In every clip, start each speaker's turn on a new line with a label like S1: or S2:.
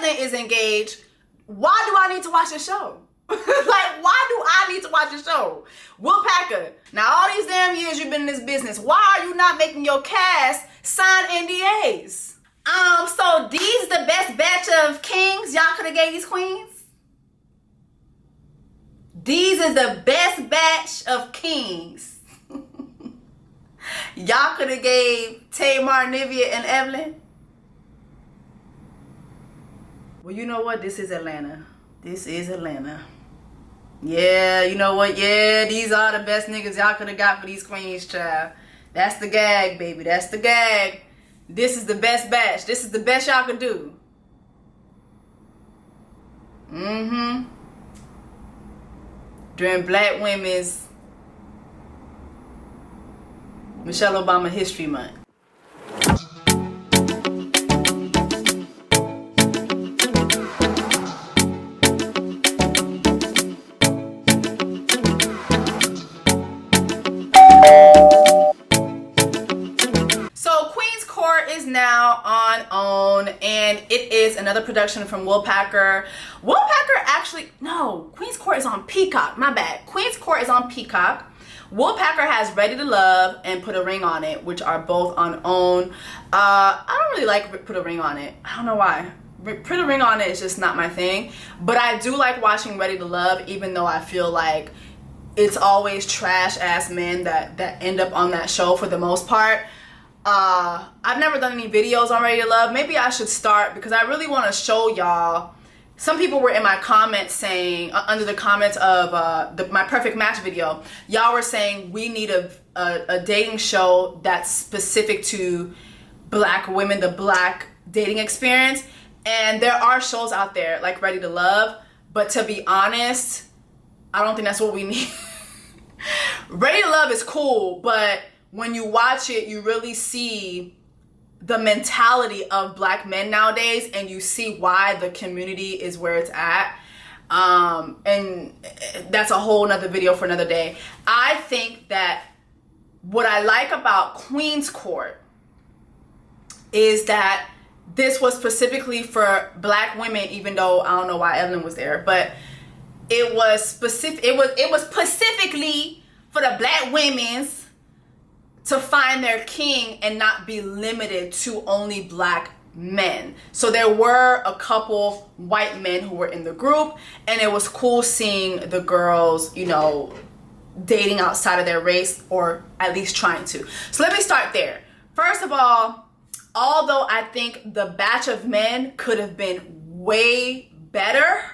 S1: Evelyn is engaged. Why do I need to watch the show? Like, why do I need to watch the show? Will Packer, now all these damn years you've been in this business, why are you not making your cast sign NDAs? So these the best batch of kings y'all could have gave these queens? These is the best batch of kings y'all could have gave Tamar, Nivea, and Evelyn? Well, you know what? This is Atlanta. This is Atlanta. Yeah, you know what? Yeah, these are the best niggas y'all could have got for these queens, child. That's the gag, baby. That's the gag. This is the best batch. This is the best y'all could do. During Black Women's Michelle Obama History Month. Now on OWN, and it is another production from Will Packer. Will Packer actually, no, Queen's Court is on Peacock, my bad. Queen's Court is on Peacock. Will Packer has Ready to Love and Put a Ring on It, which are both on OWN. I don't really like Put a Ring on It. I don't know why. Put a Ring on It is just not my thing, but I do like watching Ready to Love, even though I feel like it's always trash ass men that end up on that show for the most part. I've never done any videos on Ready to Love. Maybe I should start, because I really want to show y'all. Some people were in my comments saying, under the comments of my Perfect Match video, y'all were saying we need a dating show that's specific to Black women, the Black dating experience. And there are shows out there like Ready to Love, but to be honest, I don't think that's what we need. Ready to Love is cool, but when you watch it, you really see the mentality of Black men nowadays, and you see why the community is where it's at. And that's a whole nother video for another day. I think that what I like about Queen's Court is that this was specifically for Black women, even though I don't know why Evelyn was there, but it was specifically for the Black women's to find their king and not be limited to only Black men. So there were a couple white men who were in the group, and it was cool seeing the girls, you know, dating outside of their race, or at least trying to. So let me start there. First of all, although I think the batch of men could have been way better,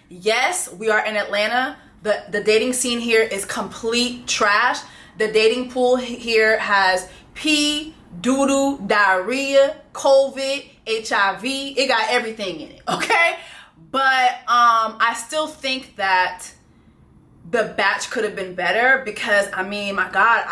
S1: yes, we are in Atlanta. The dating scene here is complete trash. The dating pool here has pee, doo-doo, diarrhea, COVID, HIV. It got everything in it, okay? But I still think that the batch could have been better, because, I mean, my God,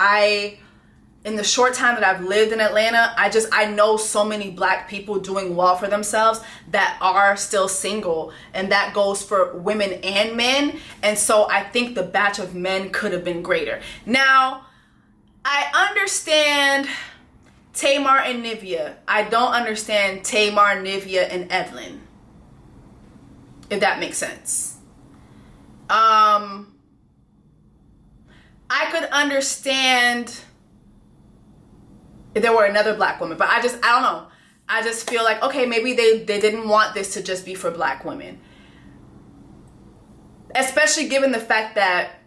S1: in the short time that I've lived in Atlanta, I know so many Black people doing well for themselves that are still single, and that goes for women and men. And so I think the batch of men could have been greater. Now, I understand Tamar and Nivea. I don't understand Tamar, Nivea, and Evelyn, if that makes sense. I could understand if there were another Black woman, but I don't know. I just feel like, okay, maybe they didn't want this to just be for Black women. Especially given the fact that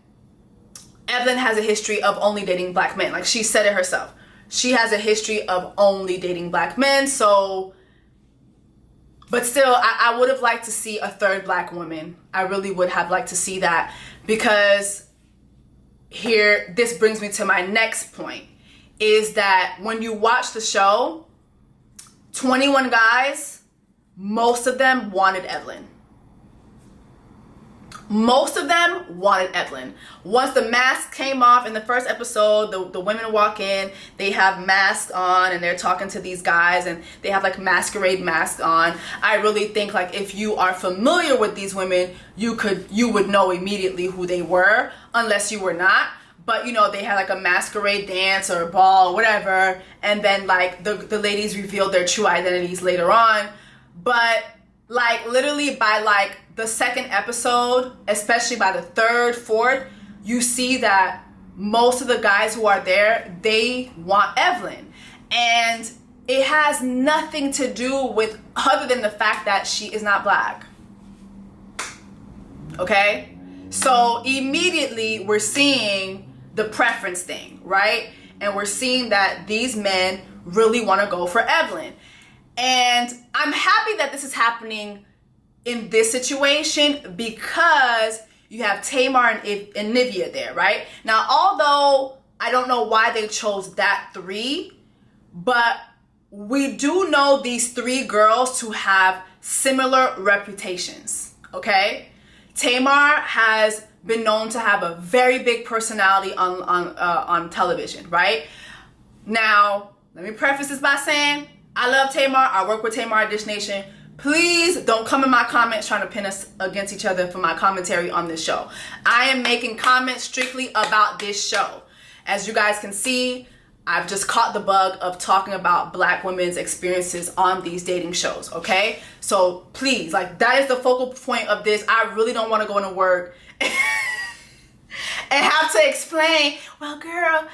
S1: Evelyn has a history of only dating Black men. Like, she said it herself. She has a history of only dating Black men, so... But still, I would have liked to see a third Black woman. I really would have liked to see that, because here, this brings me to my next point. Is that when you watch the show, 21 guys, most of them wanted Evelyn. Most of them wanted Evelyn. Once the mask came off in the first episode, the women walk in, they have masks on, and they're talking to these guys, and they have like masquerade masks on. I really think, like, if you are familiar with these women, you would know immediately who they were, unless you were not. but you know, they had like a masquerade dance or a ball or whatever, and then like the ladies revealed their true identities later on. But like literally by like the second episode, especially by the third, fourth, you see that most of the guys who are there, they want Evelyn. And it has nothing to do with other than the fact that she is not black. Okay? So immediately we're seeing the preference thing, right? And we're seeing that these men really want to go for Evelyn. And I'm happy that this is happening in this situation because you have Tamar and Nivea there, right? Now, although I don't know why they chose that three, but we do know these three girls to have similar reputations, okay? Tamar has been known to have a very big personality on television, right? Now, let me preface this by saying, I love Tamar. I work with Tamar at Dish Nation. Please don't come in my comments trying to pin us against each other for my commentary on this show. I am making comments strictly about this show. As you guys can see, I've just caught the bug of talking about black women's experiences on these dating shows, okay? So please, like, that is the focal point of this. I really don't want to go into work and have to explain, well, girl,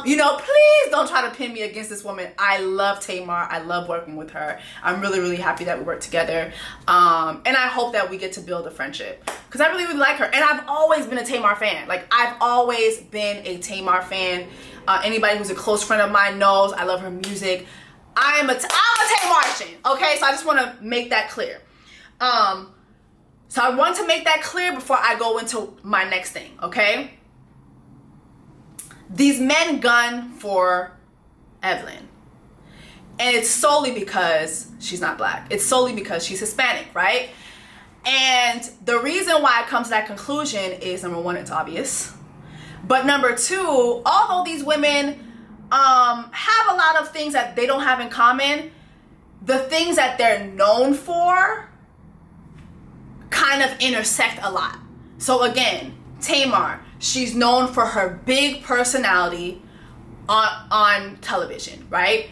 S1: you know, please don't try to pin me against this woman. I love Tamar. I love working with her. I'm really, really happy that we work together. And I hope that we get to build a friendship because I really, really like her. And I've always been a Tamar fan. Like, I've always been a Tamar fan. Anybody who's a close friend of mine knows I love her music. I'm a Tamartian, okay? So I just want to make that clear. So I want to make that clear before I go into my next thing, okay? These men gun for Evelyn. And it's solely because she's not black. It's solely because she's Hispanic, right? And the reason why I come to that conclusion is, number one, it's obvious. But number two, although these women have a lot of things that they don't have in common, the things that they're known for kind of intersect a lot. So again, Tamar, she's known for her big personality on television, right?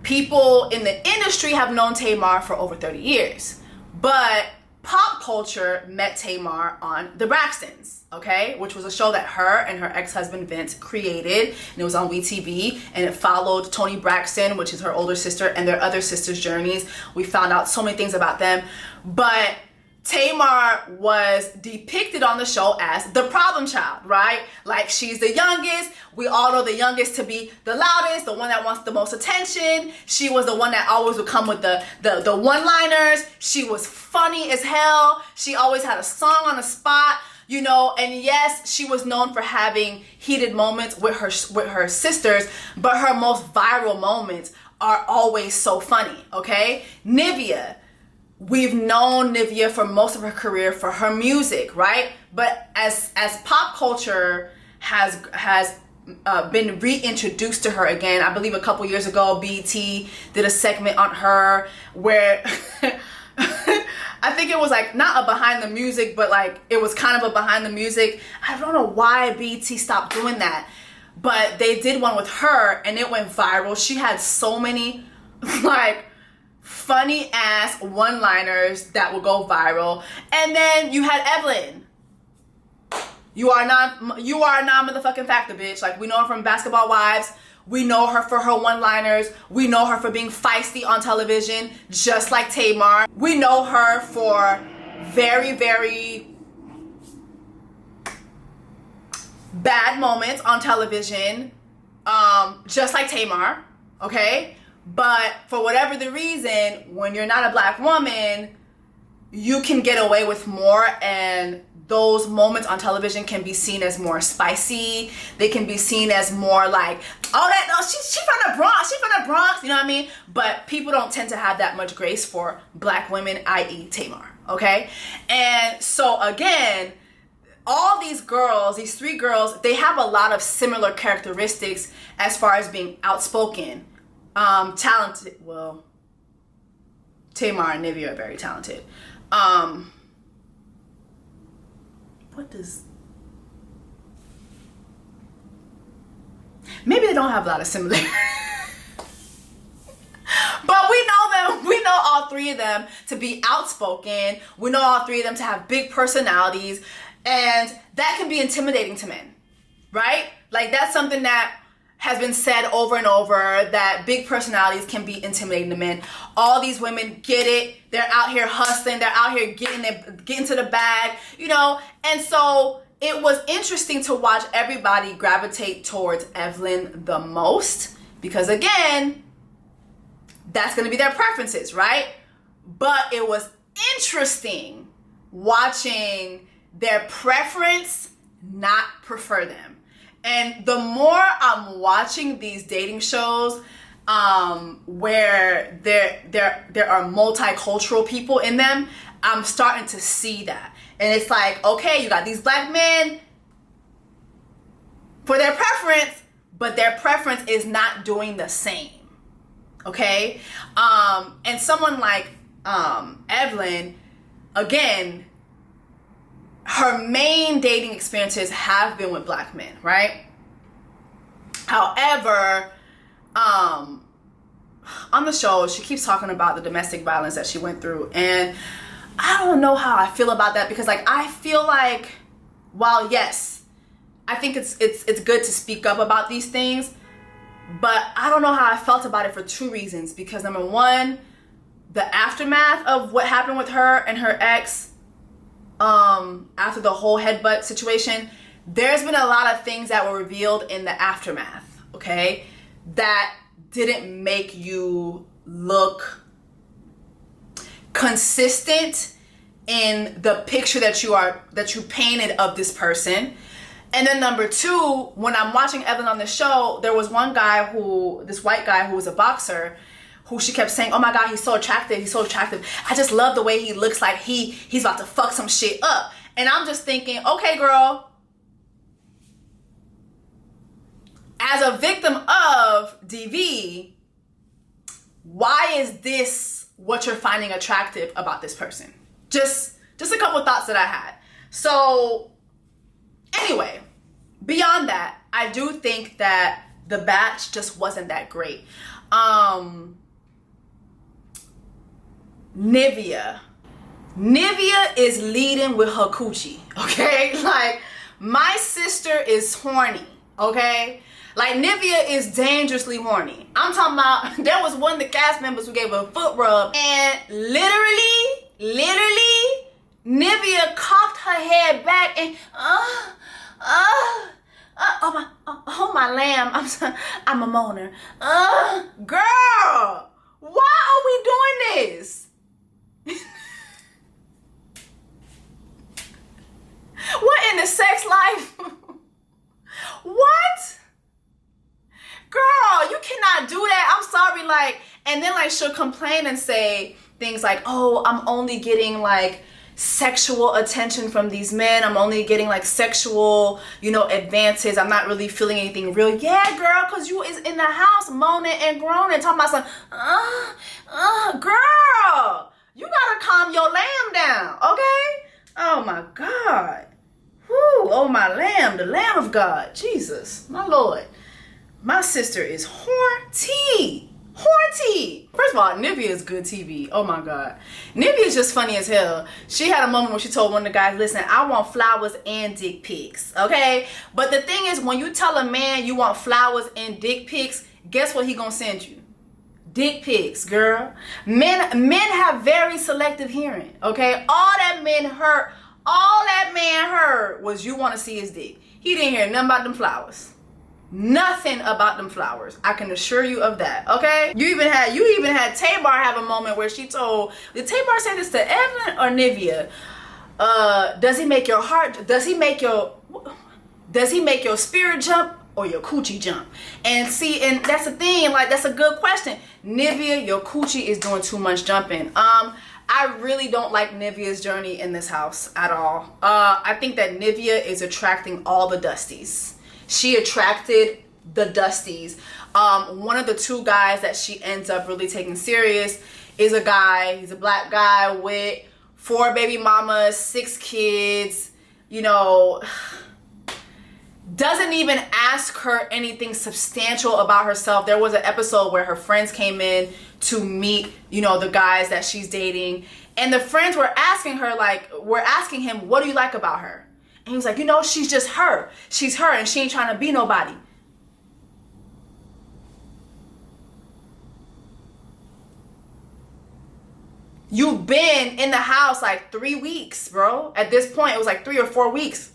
S1: People in the industry have known Tamar for over 30 years, but pop culture met Tamar on The Braxtons, okay? Which was a show that her and her ex-husband Vince created, and it was on WeTV, and it followed Toni Braxton, which is her older sister, and their other sisters' journeys. We found out so many things about them, but Tamar was depicted on the show as the problem child, right? Like, she's the youngest. We all know the youngest to be the loudest, the one that wants the most attention. She was the one that always would come with the one-liners. She was funny as hell. She always had a song on the spot, you know, and yes, she was known for having heated moments with her sisters, but her most viral moments are always so funny, okay? Nivea. We've known Nivea for most of her career for her music, right? But as pop culture has been reintroduced to her again, I believe a couple years ago, BET did a segment on her where I think it was like not a behind the music, but like it was kind of a behind the music. I don't know why BET stopped doing that, but they did one with her and it went viral. She had so many like funny ass one-liners that will go viral. And then you had Evelyn. You are not motherfucking factor, bitch. Like, we know her from Basketball Wives. We know her for her one-liners. We know her for being feisty on television, just like Tamar. We know her for very, very bad moments on television, just like Tamar, okay? But for whatever the reason, when you're not a black woman, you can get away with more, and those moments on television can be seen as more spicy. They can be seen as more like, she's from the Bronx, you know what I mean? But people don't tend to have that much grace for black women, i.e. Tamar, okay? And so again, all these girls, these three girls, they have a lot of similar characteristics as far as being outspoken, talented. Well, Tamar and Nivea are very talented. Maybe they don't have a lot of similarities. But we know them. We know all three of them to be outspoken. We know all three of them to have big personalities. And that can be intimidating to men, right? Like, that's something that has been said over and over, that big personalities can be intimidating to men. All these women get it. They're out here hustling. They're out here getting to the bag, you know? And so it was interesting to watch everybody gravitate towards Evelyn the most, because again, that's going to be their preferences, right? But it was interesting watching their preference not prefer them. And the more I'm watching these dating shows where there are multicultural people in them, I'm starting to see that. And it's like, okay, you got these black men for their preference, but their preference is not doing the same. Okay? And someone like Evelyn, again, her main dating experiences have been with black men, right? However, on the show, she keeps talking about the domestic violence that she went through. And I don't know how I feel about that, because like, I feel like, while yes, I think it's good to speak up about these things, but I don't know how I felt about it for two reasons. Because number one, the aftermath of what happened with her and her ex, after the whole headbutt situation, there's been a lot of things that were revealed in the aftermath, okay, that didn't make you look consistent in the picture that you painted of this person. And then number two, when I'm watching Evelyn on the show, there was one guy this white guy who was a boxer, who she kept saying, oh my God, he's so attractive. He's so attractive. I just love the way he looks like he's about to fuck some shit up. And I'm just thinking, okay, girl, as a victim of DV, why is this what you're finding attractive about this person? Just a couple thoughts that I had. So anyway, beyond that, I do think that the batch just wasn't that great. Nivea is leading with her coochie, okay? Like, my sister is horny, okay? Like, Nivea is dangerously horny. I'm talking about, there was one of the cast members who gave her a foot rub, and literally, Nivea cocked her head back and, oh my lamb, I'm a moaner. Girl, why are we doing this? What in the sex life? What? Girl, you cannot do that. I'm sorry, like, and then like she'll complain and say things like, oh, I'm only getting like sexual attention from these men. I'm only getting like sexual, advances. I'm not really feeling anything real. Yeah, girl, because you is in the house moaning and groaning, talking about some, girl, you gotta calm your lamb down, okay? Oh my God. Whoo, oh my lamb, the lamb of God. Jesus, my Lord. My sister is horny. First of all, Nivea is good TV. Oh my God. Nivea is just funny as hell. She had a moment when she told one of the guys, listen, I want flowers and dick pics, okay? But the thing is, when you tell a man you want flowers and dick pics, guess what he gonna send you? Dick pics, girl. Men have very selective hearing, okay? All that man heard was you want to see his dick. He didn't hear nothing about them flowers. Nothing about them flowers. I can assure you of that, okay? You even had Tamar have a moment where she told, did Tamar say this to Evelyn or Nivea? Does he make your spirit jump or your coochie jump? And see, and that's the thing, like, that's a good question. Nivea, your coochie is doing too much jumping. I really don't like Nivea's journey in this house at all. I think that Nivea is attracting all the dusties. She attracted the dusties. One of the two guys that she ends up really taking serious is a guy. He's a black guy with 4 baby mamas, 6 kids. doesn't even ask her anything substantial about herself. There was an episode where her friends came in to meet, you know, the guys that she's dating. And the friends were asking her, like, were asking him, what do you like about her? And he was like, you know, she's just her. She's her and she ain't trying to be nobody. You've been in the house like 3 weeks, bro. At this point, it was like 3 or 4 weeks.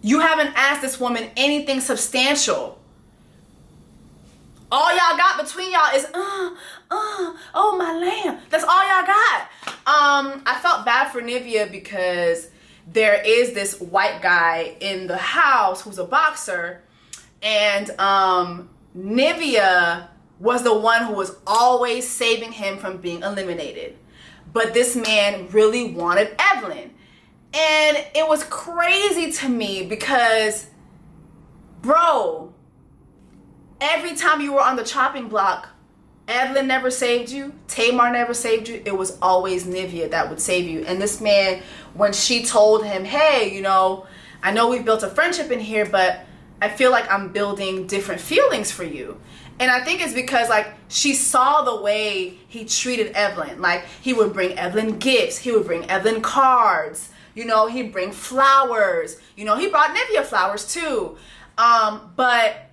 S1: You haven't asked this woman anything substantial. All y'all got between y'all is, oh my lamb. That's all y'all got. I felt bad for Nivea because there is this white guy in the house who's a boxer, and Nivea was the one who was always saving him from being eliminated. But this man really wanted Evelyn. And it was crazy to me because, bro, every time you were on the chopping block, Evelyn never saved you, Tamar never saved you. It was always Nivea that would save you. And this man, when she told him, hey, you know, I know we've built a friendship in here, but I feel like I'm building different feelings for you. And I think it's because, like, she saw the way he treated Evelyn. Like, he would bring Evelyn gifts. He would bring Evelyn cards. You know, he'd bring flowers. You know, he brought Nivea flowers too. But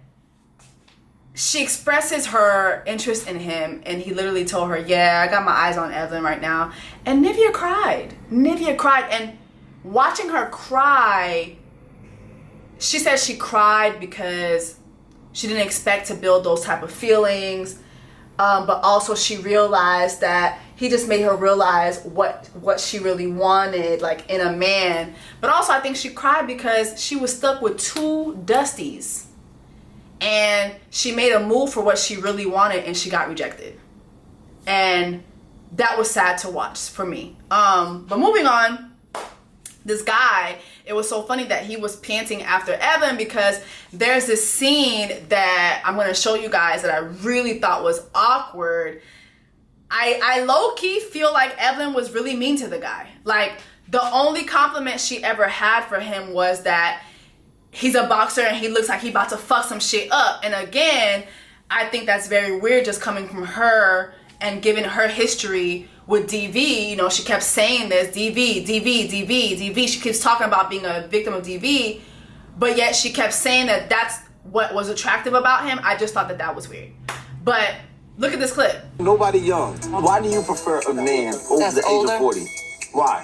S1: she expresses her interest in him, and he literally told her, yeah, I got my eyes on Evelyn right now. And Nivea cried. Nivea cried. And watching her cry, she said she cried because she didn't expect to build those type of feelings. But also she realized that he just made her realize what she really wanted, like, in a man. But also I think she cried because she was stuck with 2 Dusties. And she made a move for what she really wanted, and she got rejected. And that was sad to watch for me. But moving on, this guy, it was so funny that he was panting after Evan, because there's this scene that I'm going to show you guys that I really thought was awkward. I low-key feel like Evelyn was really mean to the guy. Like, the only compliment she ever had for him was that he's a boxer and he looks like he about to fuck some shit up. And again, I think that's very weird, just coming from her and given her history with DV. You know, she kept saying this, DV, DV, DV, DV. She keeps talking about being a victim of DV, but yet she kept saying that that's what was attractive about him. I just thought that that was weird. But look at this clip.
S2: Nobody young. Why do you prefer a man over
S3: That's
S2: the age
S3: older?
S2: of 40? Why?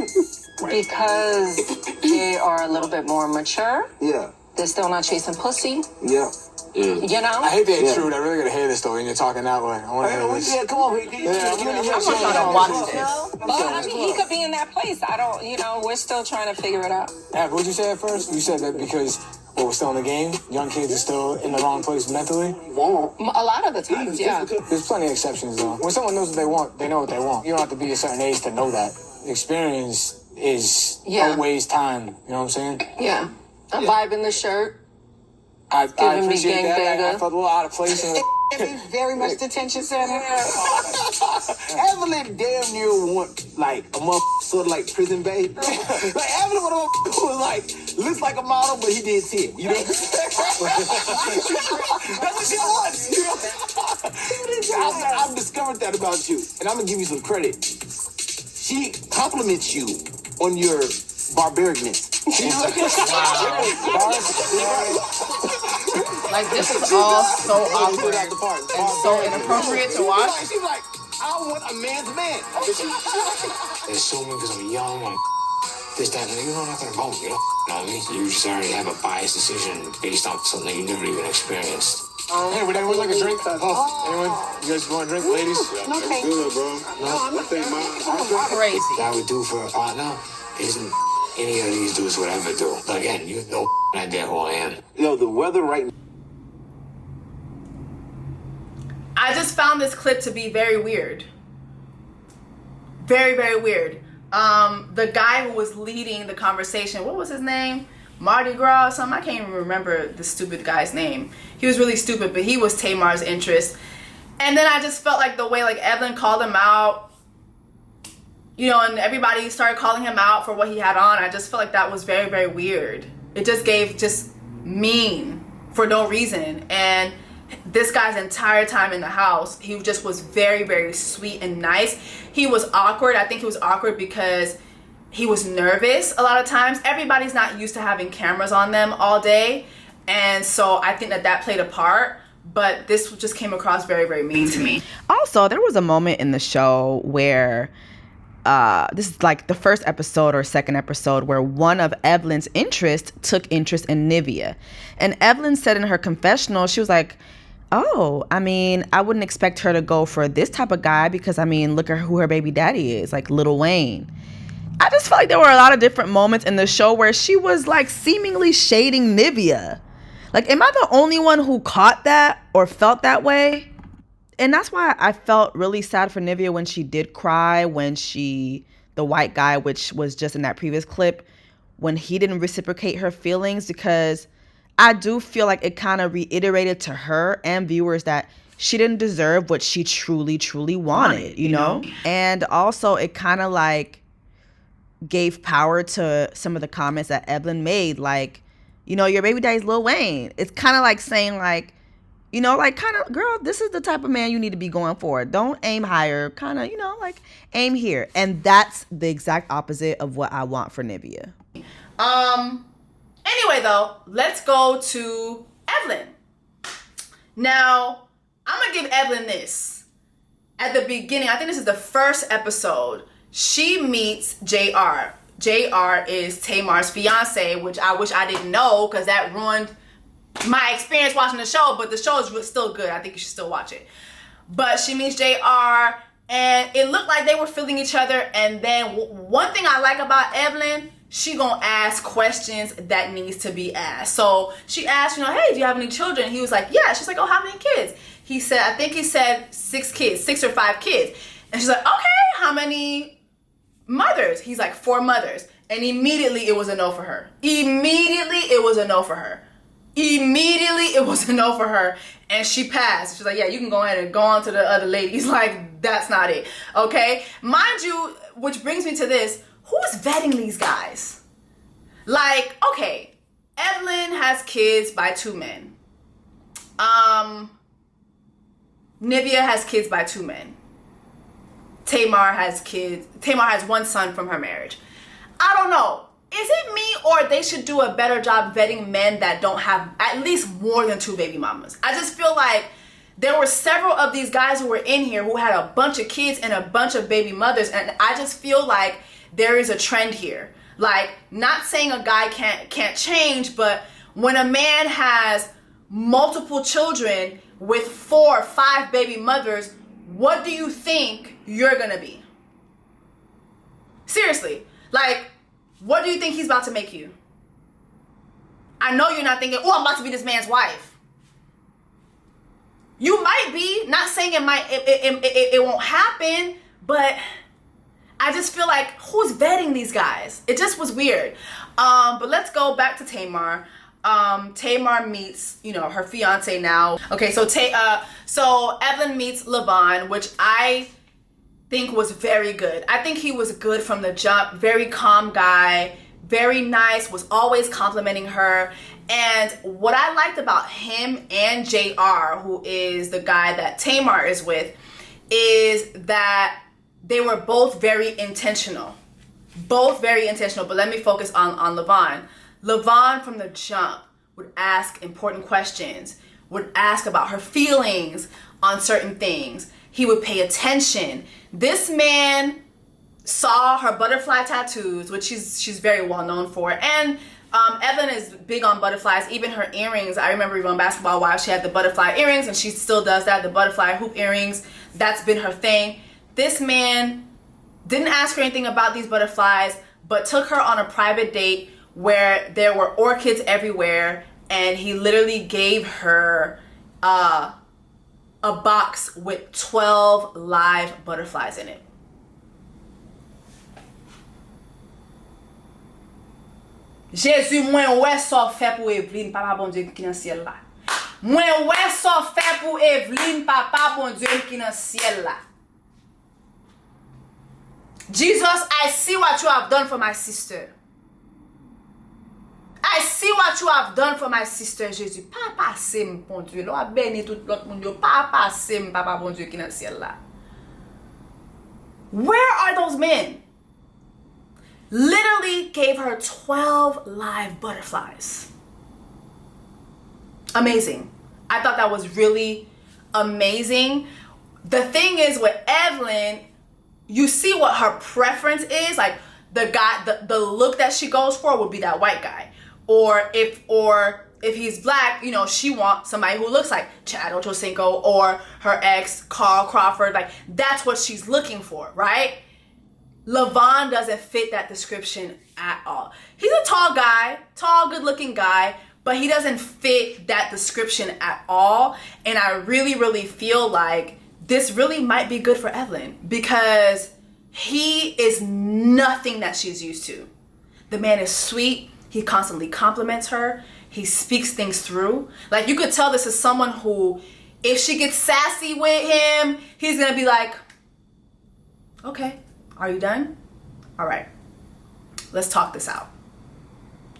S3: Because they are a little bit more mature.
S2: Yeah.
S3: They're still not chasing pussy.
S2: Yeah.
S3: You know?
S4: I hate that
S2: Yeah.
S4: intrude. I really gotta hear this though when you're talking that way. I want to hear this.
S2: Yeah, come on.
S3: I'm not trying to watch this. But I mean, he could be in that place. I don't, you know, we're still trying to figure it out.
S4: Ab, what'd you say at first? You said that because we're still in the game, young kids are still in the wrong place mentally.
S3: A lot of the times, yeah.
S4: There's plenty of exceptions though. When someone knows what they want, they know what they want. You don't have to be a certain age to know that. Experience is always time. You know what I'm saying?
S3: Yeah. I'm vibing the shirt.
S4: I
S3: Giving me
S4: appreciate that.
S3: gangbanger.
S4: I felt a little out of place.
S2: Very much detention center. Evelyn damn near want like a motherfucker sort of like prison babe. Like Evelyn was like looks like a model, but he did 10. You know, that's what she wants. You know? I've discovered that about you, and I'm gonna give you some credit. She compliments you on your barbaricness.
S1: Like, this is all so awkward and so inappropriate to watch.
S2: She's like, I want a man's man.
S5: They assume me because I'm young, I'm this, that, and you know nothing about me, you know me. You just already have a biased decision based on something you never even experienced.
S4: Hey, would anyone like a drink? Anyone? You guys want a drink, ladies?
S2: Okay.
S5: Good, bro. No, I think
S1: Crazy.
S5: what I would do for a partner isn't any of these dudes would ever do. But again, you have no idea who I am.
S2: Yo, the weather right now.
S1: I just found this clip to be very weird. Very, very weird. The guy who was leading the conversation, what was his name? Mardi Gras or something? I can't even remember the stupid guy's name. He was really stupid, but he was Tamar's interest. And then I just felt like the way like Evelyn called him out, you know, and everybody started calling him out for what he had on. I just felt like that was very, very weird. It just gave just mean for no reason. And this guy's entire time in the house, he just was very, very sweet and nice. He was awkward. I think he was awkward because he was nervous a lot of times. Everybody's not used to having cameras on them all day. And so I think that played a part. But this just came across very, very mean to me.
S6: Also, there was a moment in the show where this is like the first episode or second episode where one of Evelyn's interests took interest in Nivea. And Evelyn said in her confessional, she was like, oh, I mean, I wouldn't expect her to go for this type of guy because, I mean, look at who her baby daddy is, like Lil Wayne. I just felt like there were a lot of different moments in the show where she was like seemingly shading Nivea. Like, am I the only one who caught that or felt that way? And that's why I felt really sad for Nivea when she did cry, when the white guy, which was just in that previous clip, when he didn't reciprocate her feelings, because I do feel like it kind of reiterated to her and viewers that she didn't deserve what she truly, truly wanted, you know? And also it kind of like gave power to some of the comments that Evelyn made, like, you know, your baby daddy's Lil Wayne. It's kind of like saying like, you know, like kind of, girl, this is the type of man you need to be going for. Don't aim higher, kind of, you know, like aim here. And that's the exact opposite of what I want for Nivea.
S1: Anyway, though, let's go to Evelyn. Now, I'm going to give Evelyn this. At the beginning, I think this is the first episode, she meets JR. JR is Tamar's fiance, which I wish I didn't know because that ruined my experience watching the show, but the show is still good. I think you should still watch it. But she meets JR, and it looked like they were feeling each other. And then one thing I like about Evelyn, she gonna ask questions that needs to be asked. So she asked, you know, hey, do you have any children? He was like, yeah. She's like, oh, how many kids? He said, I think he said 6 kids, 6 or 5 kids. And she's like, okay, how many mothers? He's like, 4 mothers. And immediately it was a no for her. Immediately it was a no for her. And she passed. She's like, yeah, you can go ahead and go on to the other ladies. Like, that's not it. Okay? Mind you, which brings me to this, who's vetting these guys? Like, okay, Evelyn has kids by 2 men. Nivea has kids by 2 men. Tamar has 1 son from her marriage. I don't know. Is it me, or they should do a better job vetting men that don't have at least more than 2 baby mamas? I just feel like there were several of these guys who were in here who had a bunch of kids and a bunch of baby mothers, and I just feel like there is a trend here. Like, not saying a guy can't change, but when a man has multiple children with 4 or 5 baby mothers, what do you think you're gonna be? Seriously, like, what do you think he's about to make you? I know you're not thinking, oh, I'm about to be this man's wife. You might be, not saying it won't happen, but I just feel like, who's vetting these guys? It just was weird. But let's go back to Tamar. Tamar meets, you know, her fiance now. Okay, so Evelyn meets Levon, which I think was very good. I think he was good from the jump. Very calm guy, very nice, was always complimenting her. And what I liked about him and JR, who is the guy that Tamar is with, is that they were both very intentional. Both very intentional, but let me focus on Levon. Levon from the jump would ask important questions, would ask about her feelings on certain things. He would pay attention. This man saw her butterfly tattoos, which she's very well known for. And Evelyn is big on butterflies, even her earrings. I remember even on Basketball Wives, she had the butterfly earrings, and she still does that, the butterfly hoop earrings. That's been her thing. This man didn't ask her anything about these butterflies, but took her on a private date where there were orchids everywhere, and he literally gave her a box with 12 live butterflies in it. Jésus, mwen wè so fè pou Evelyn, papa bon Dieu ki nan ciel la. Mwen wè so fè pou Evelyn, papa bon Dieu ki nan ciel la. Jesus, I see what you have done for my sister. I see what you have done for my sister Jésus. Pa passe m bon Dieu. Lo a béni tout l'autre monde yo. Pa passe m papa bon Dieu qui dans ciel là. Where are those men? Literally gave her 12 live butterflies. Amazing. I thought that was really amazing. The thing is with Evelyn, you see what her preference is. Like the guy, the look that she goes for would be that white guy. Or if he's black, you know, she wants somebody who looks like Chad Ochocinco or her ex, Carl Crawford. Like that's what she's looking for, right? Levon doesn't fit that description at all. He's a tall guy, tall, good-looking guy, but he doesn't fit that description at all. And I really, really feel like this really might be good for Evelyn because he is nothing that she's used to. The man is sweet. He constantly compliments her. He speaks things through. Like you could tell this is someone who, if she gets sassy with him, he's gonna be like, okay, are you done? All right, let's talk this out.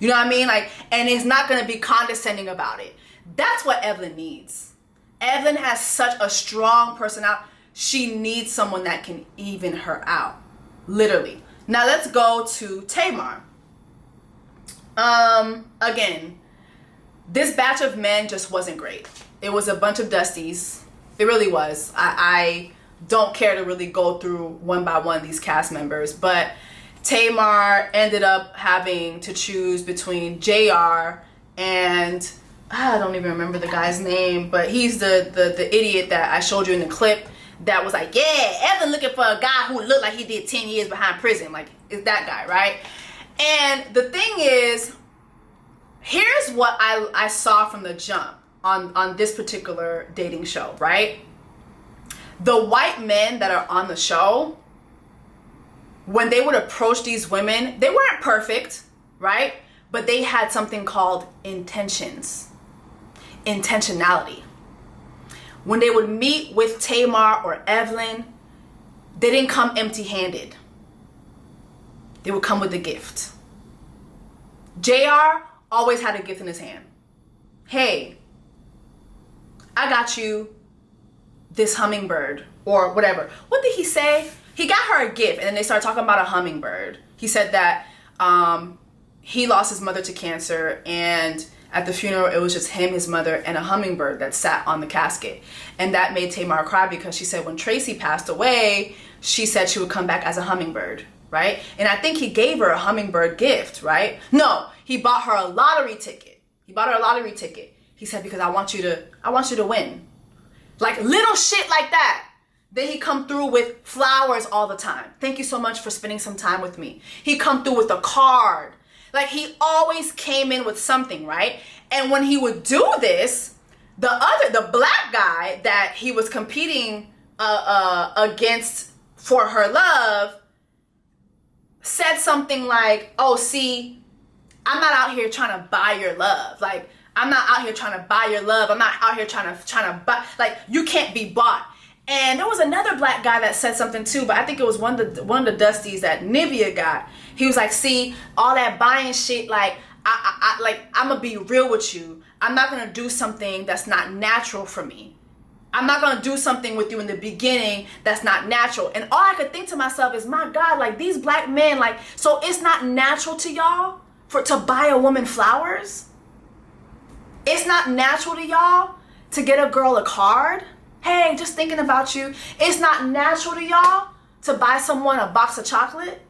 S1: You know what I mean? Like, and he's not gonna be condescending about it. That's what Evelyn needs. Evelyn has such a strong personality. She needs someone that can even her out, literally. Now let's go to Tamar. Again, this batch of men just wasn't great. It was a bunch of dusties. It really was. I don't care to really go through one by one these cast members, but Tamar ended up having to choose between JR and I don't even remember the guy's name, but he's the idiot that I showed you in the clip that was like, yeah, Evan looking for a guy who looked like he did 10 years behind prison. Like, it's that guy, right? And the thing is, here's what I saw from the jump on this particular dating show, right? The white men that are on the show, when they would approach these women, they weren't perfect, right? But they had something called intentionality. When they would meet with Tamar or Evelyn, they didn't come empty-handed. They would come with a gift. JR always had a gift in his hand. Hey, I got you this hummingbird or whatever. What did he say? He got her a gift and then they started talking about a hummingbird. He said that he lost his mother to cancer and at the funeral it was just him, his mother, and a hummingbird that sat on the casket. And that made Tamar cry because she said when Tracy passed away, she said she would come back as a hummingbird, right? And I think he gave her a hummingbird gift, right? No, he bought her a lottery ticket. He bought her a lottery ticket. He said, because I want you to win. Like little shit like that. Then he come through with flowers all the time. Thank you so much for spending some time with me. He come through with a card. Like he always came in with something, right? And when he would do this, the black guy that he was competing against for her love said something like, oh, see, I'm not out here trying to buy your love. Like, I'm not out here trying to buy your love. I'm not out here trying to buy, like, you can't be bought. And there was another black guy that said something too, but I think it was one of the dusties that Nivea got. He was like, see, all that buying shit, like, I'm gonna be real with you. I'm not gonna do something that's not natural for me. I'm not gonna do something with you in the beginning that's not natural. And all I could think to myself is, my God, like these black men, like, so it's not natural to y'all to buy a woman flowers? It's not natural to y'all to get a girl a card? Hey, just thinking about you. It's not natural to y'all to buy someone a box of chocolate?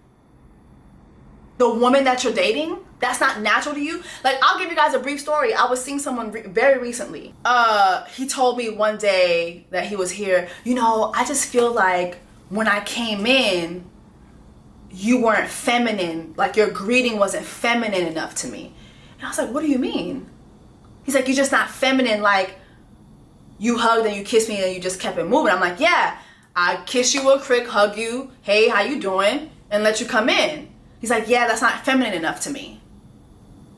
S1: The woman that you're dating? That's not natural to you? Like, I'll give you guys a brief story. I was seeing someone very recently. He told me one day that he was here, you know, I just feel like when I came in, you weren't feminine. Like, your greeting wasn't feminine enough to me. And I was like, what do you mean? He's like, you're just not feminine. Like, you hugged and you kissed me and you just kept it moving. I'm like, yeah, I kiss you real quick, hug you, hey, how you doing? And let you come in. He's like, yeah, that's not feminine enough to me.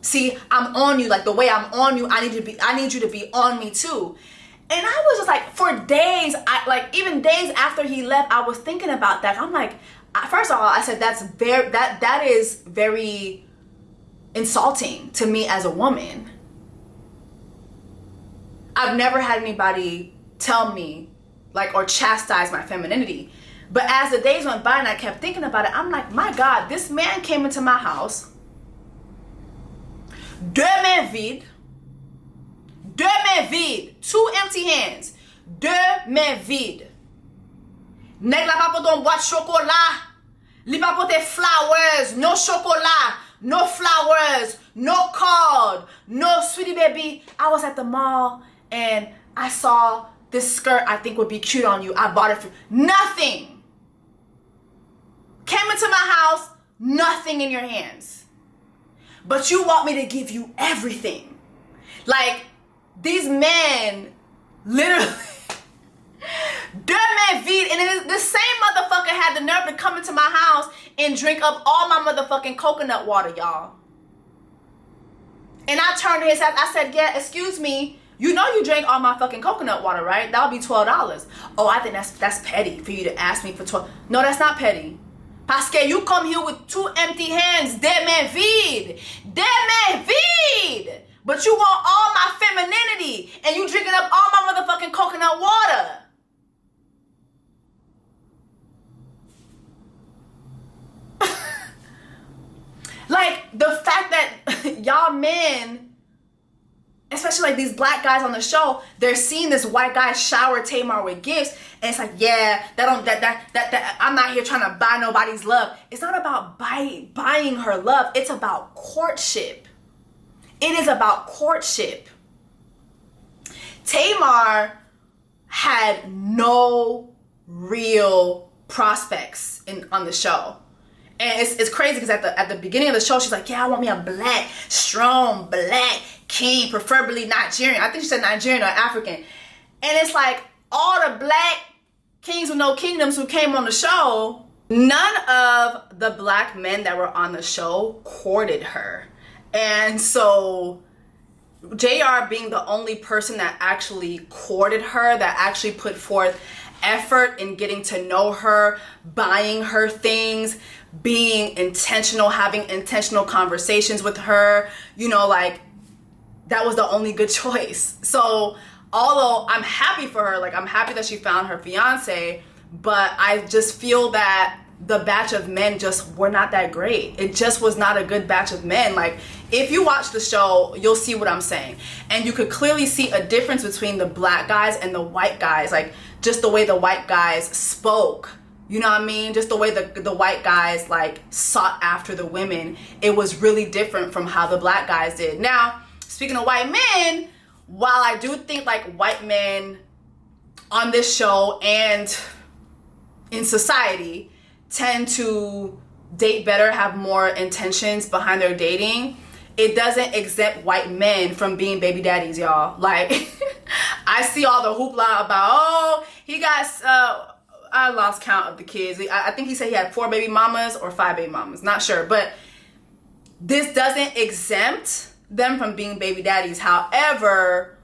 S1: See, I'm on you, like the way I'm on you, I need you to be on me too. And I was just like, for days, even days after he left, I was thinking about that. I'm like, first of all, I said that is very insulting to me as a woman. I've never had anybody tell me, like, or chastise my femininity. But as the days went by and I kept thinking about it, I'm like, my God, this man came into my house, deux mains vides, two empty hands, deux mains vides. Nèg la pa pote boîte chocolat, li pa pote flowers, no chocolat, no flowers, no card, no sweetie baby. I was at the mall and I saw this skirt I think would be cute on you. I bought it for nothing. Came into my house, nothing in your hands. But you want me to give you everything. Like, these men literally deux mains vides, and then the same motherfucker had the nerve to come into my house and drink up all my motherfucking coconut water, y'all. And I turned to his house, I said, yeah, excuse me, you know you drank all my fucking coconut water, right? That'll be $12. Oh, I think that's petty for you to ask me for 12. No, that's not petty. Parce que you come here with two empty hands, deux mains vides. Deux mains vides. But you want all my femininity and you drinking up all my motherfucking coconut water. Like, the fact that y'all men, especially like these black guys on the show, they're seeing this white guy shower Tamar with gifts, and it's like, yeah, that I'm not here trying to buy nobody's love. It's not about buying her love. It's about courtship. It is about courtship. Tamar had no real prospects on the show. And it's crazy because at the beginning of the show, she's like, yeah, I want me a black, strong, black king, preferably Nigerian. I think she said Nigerian or African. And it's like, all the black kings with no kingdoms who came on the show, none of the black men that were on the show courted her. And so JR being the only person that actually courted her, that actually put forth effort in getting to know her, buying her things, being intentional, having intentional conversations with her, you know, like, that was the only good choice. So although I'm happy for her, like, I'm happy that she found her fiance, but I just feel that the batch of men just were not that great. It just was not a good batch of men. Like, if you watch the show, you'll see what I'm saying. And you could clearly see a difference between the black guys and the white guys. Like, just the way the white guys spoke. You know what I mean? Just the way the white guys, like, sought after the women. It was really different from how the black guys did. Now, speaking of white men, while I do think, like, white men on this show and in society tend to date better, have more intentions behind their dating, it doesn't exempt white men from being baby daddies, y'all. Like, I see all the hoopla about, oh, he got, I lost count of the kids. I think he said he had 4 baby mamas or 5 baby mamas. Not sure. But this doesn't exempt them from being baby daddies. However,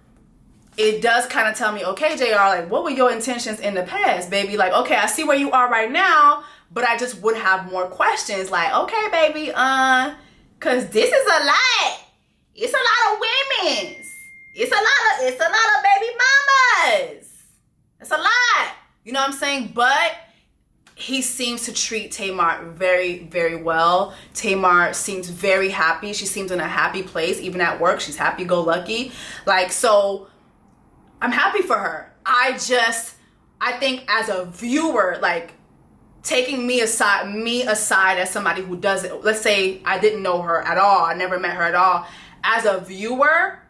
S1: it does kind of tell me, okay, JR, like, what were your intentions in the past, baby? Like, okay, I see where you are right now, but I just would have more questions. Like, okay, baby, cause this is a lot. It's a lot of women's. It's a lot of baby mamas. It's a lot. You know what I'm saying? But he seems to treat Tamar very, very well. Tamar seems very happy. She seems in a happy place, even at work. She's happy-go-lucky. Like, so I'm happy for her. I think as a viewer, like, taking me aside as somebody who doesn't, let's say I didn't know her at all, I never met her at all. As a viewer,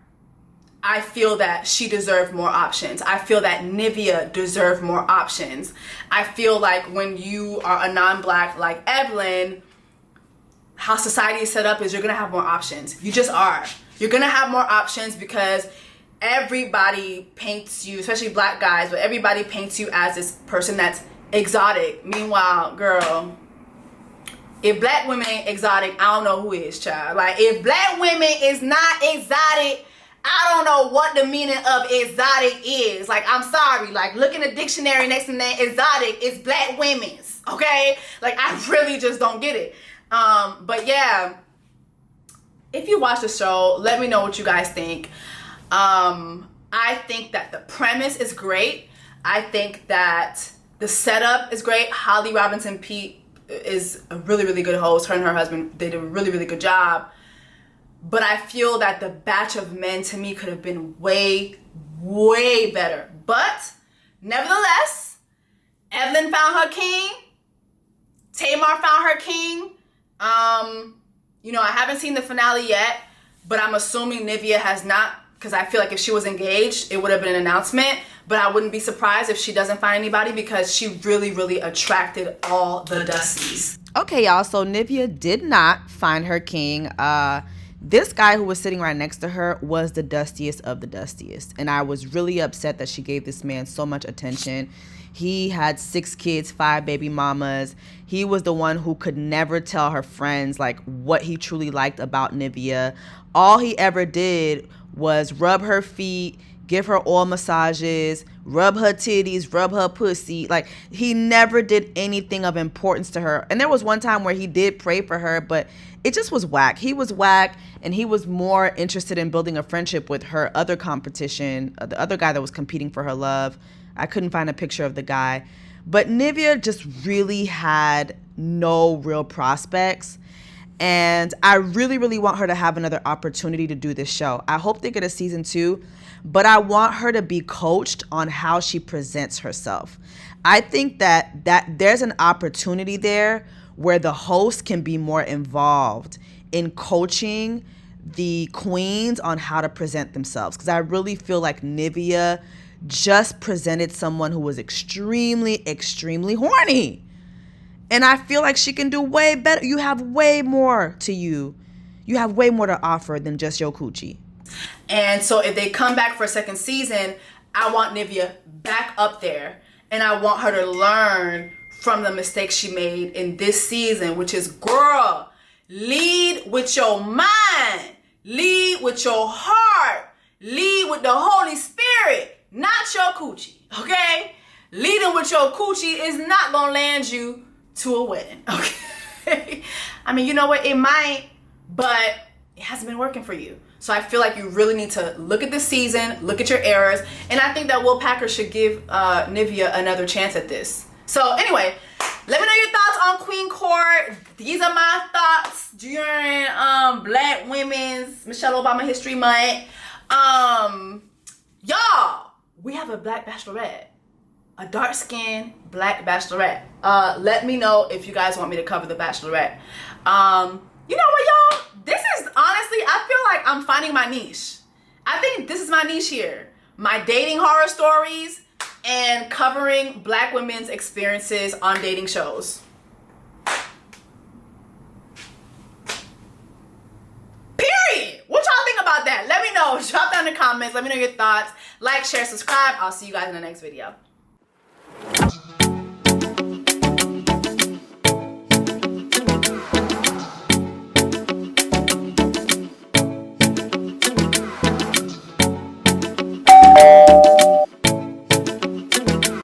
S1: I feel that she deserved more options. I feel that Nivea deserved more options. I feel like when you are a non-black like Evelyn, how society is set up is you're gonna have more options. You just are. You're gonna have more options because everybody paints you, especially black guys, but everybody paints you as this person that's exotic. Meanwhile, girl, if black women ain't exotic, I don't know who is, child. Like, if black women is not exotic, I don't know what the meaning of exotic is. Like, I'm sorry. Like, look in the dictionary next to the name exotic, it's black women's, okay? Like, I really just don't get it. But yeah, if you watch the show, let me know what you guys think. I think that the premise is great. I think that the setup is great. Holly Robinson Pete is a really, really good host. Her and her husband did a really, really good job. But I feel that the batch of men, to me, could have been way, way better. But nevertheless, Evelyn found her king. Tamar found her king. You know, I haven't seen the finale yet, but I'm assuming Nivea has not, because I feel like if she was engaged, it would have been an announcement. But I wouldn't be surprised if she doesn't find anybody, because she really, really attracted all the Dusties.
S6: Okay, y'all. So Nivea did not find her king. This guy who was sitting right next to her was the dustiest of the dustiest. And I was really upset that she gave this man so much attention. He had 6 kids, 5 baby mamas. He was the one who could never tell her friends like what he truly liked about Nivea. All he ever did was rub her feet, give her oil massages, rub her titties, rub her pussy. Like, he never did anything of importance to her. And there was one time where he did pray for her, but it just was whack. He was whack, and he was more interested in building a friendship with her other competition, the other guy that was competing for her love. I couldn't find a picture of the guy. But Nivea just really had no real prospects. And I really, really want her to have another opportunity to do this show. I hope they get a season 2, but I want her to be coached on how she presents herself. I think that there's an opportunity there where the host can be more involved in coaching the queens on how to present themselves. Because I really feel like Nivea just presented someone who was extremely, extremely horny. And I feel like she can do way better. You have way more to you. You have way more to offer than just your coochie.
S1: And so if they come back for a second season, I want Nivea back up there. And I want her to learn from the mistakes she made in this season, which is, girl, lead with your mind. Lead with your heart. Lead with the Holy Spirit, not your coochie, okay? Leading with your coochie is not gonna land you to a wedding, okay? I mean, you know what? It might, but it hasn't been working for you. So I feel like you really need to look at the season, look at your errors, and I think that Will Packer should give Nivea another chance at this. So anyway, let me know your thoughts on Queen Court. These are my thoughts during Black Women's Michelle Obama History Month. Y'all, we have a Black Bachelorette. A dark-skinned Black Bachelorette. Let me know if you guys want me to cover the Bachelorette. You know what, y'all? This is, honestly, I feel like I'm finding my niche. I think this is my niche here. My dating horror stories and covering Black women's experiences on dating shows. Period. What y'all think about that? Let me know. Drop down in the comments. Let me know your thoughts. Like, share, subscribe. I'll see you guys in the next video.